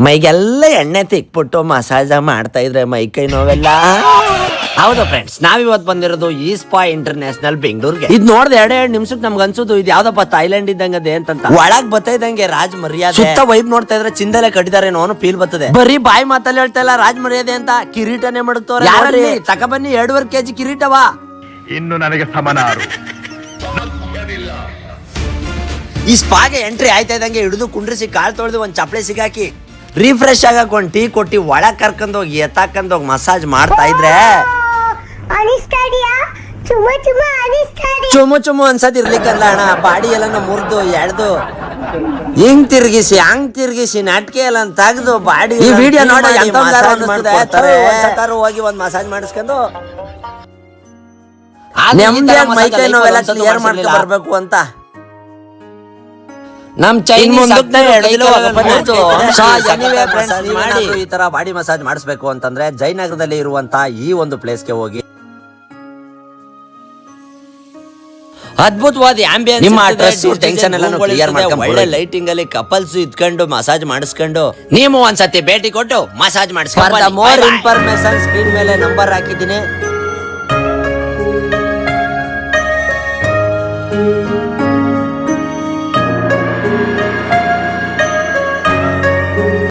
ಮೈಗೆಲ್ಲ ಎಣ್ಣೆ ತಿಕ್ಬಿಟ್ಟು ಮಸಾಜ್ ಮಾಡ್ತಾ ಇದ್ರೆ ಮೈ ಕೈ ನೋವೆಲ್ಲ. ಹೌದು ಫ್ರೆಂಡ್ಸ್, ನಾವಿವತ್ತು ಬಂದಿರೋದು ಈ ಸ್ಪಾ ಇಂಟರ್ನ್ಯಾಷನಲ್ ಬೆಂಗಳೂರಿಗೆ. ಇದು ನೋಡ್ದೆ 2 ನಿಮಿಷಕ್ಕೆ ನಮ್ಗೆ ಅನ್ಸುದು ಇದು ಯಾವ್ದಪ್ಪ ಥೈಲ್ಯಾಂಡ್ ಇದ್ದಂಗದೆ ಅಂತ. ಒಳಗ್ ಬರ್ತಾ ಇದ್ದಂಗೆ ರಾಜ್ ಮರ್ಯಾದೆ. ಸುತ್ತ ವೈಬ್ ನೋಡ್ತಾ ಇದ್ರೆ ಚಿಂದಲೆ ಕಟ್ಟಿದಾರೆ ಅನ್ನೋ ಫೀಲ್ ಬರ್ತದೆ. ಬರೀ ಬಾಯಿ ಮಾತಲ್ಲಿ ಹೇಳ್ತಾ ಇಲ್ಲ ರಾಜ್ ಮರ್ಯಾದೆ ಅಂತ. ಕಿರೀಟನೇ ಮಡಗ್ತವ್ರೆ. ಯಾರಲ್ಲಿ ತಕಬನ್ನಿ 2.5 kg ಕಿರೀಟವಾ. ಇನ್ನು ನನಗೆ ಸಮನಾರು. ಈ ಸ್ಪಾಗೆ ಎಂಟ್ರಿ ಆಯ್ತಾ ಇದ್ದಂಗೆ ಹಿಡಿದು ಕುಂಡ್ರಿಸಿ ಕಾಲ್ ತೊಳೆದು ಒಂದ್ ಚಪ್ಪಳೆ ಸಿಗಾಕಿ ರಿಫ್ರೆಶ್ ಆಗಕ್ ಒಂದ್ ಟೀ ಕೊಟ್ಟಿ ಒಳಗ್ ಕರ್ಕೊಂಡೋಗಿ ಎತ್ತಾಕೊಂಡೋಗಿ ಮಸಾಜ್ ಮಾಡ್ತಾ ಇದ್ರೆ ಚುಮು ಅನ್ಸದ್ ಇರ್ಲಿಕ್ಕಲ್ಲ ಅಣ್ಣ. ಬಾಡಿ ಎಲ್ಲ ಮುರಿದು ಎಳ್ದು ಹಿಂಗ್ ತಿರ್ಗಿಸಿ ಹಂಗ್ ತಿರ್ಗಿಸಿ ನಾಟಕ ಎಲ್ಲ ತೆಗ್ದು ಬಾಡಿ. ಈ ವಿಡಿಯೋ ನೋಡಿ ಹೋಗಿ ಒಂದ್ ಮಸಾಜ್ ಮಾಡಿಸ್ಕೊಂಡು ಮೈ ಕೈ ನೋವೆಲ್ಲ ಕ್ಲಿಯರ್ ಮಾಡ್ಕೊಂಡು ಬರ್ಬೇಕು ಅಂತ. ನಮ್ ಈ ತರ ಬಾಡಿ ಮಸಾಜ್ ಮಾಡಿಸ್ಬೇಕು ಅಂತಂದ್ರೆ ಜಯನಗರದಲ್ಲಿ ಇರುವಂತ ಈ ಒಂದು ಪ್ಲೇಸ್ಗೆ ಹೋಗಿ ಅದ್ಭುತವಾದ ಆಂಬಿಯನ್ಸ್, ನಿಮ್ಮ ಡ್ರೆಸ್ ಟೆನ್ಷನ್ ಎಲ್ಲ ಕ್ಲಿಯರ್ ಮಾಡ್ಕೊಂಡು ಒಳ್ಳೆ ಲೈಟಿಂಗ್ ಅಲ್ಲಿ ಕಪಲ್ಸ್ ಇದ್ಕೊಂಡು ಮಸಾಜ್ ಮಾಡಿಸ್ಕೊಂಡು ನೀವು ಒಂದ್ಸತಿ ಭೇಟಿ ಕೊಟ್ಟು ಮಸಾಜ್ ಮಾಡಿಸ್ಕೊಂಡು. ಮೋರ್ ಇನ್ಫಾರ್ಮೇಶನ್ ಸ್ಕ್ರೀನ್ ಮೇಲೆ ನಂಬರ್ ಹಾಕಿದ್ದೀನಿ.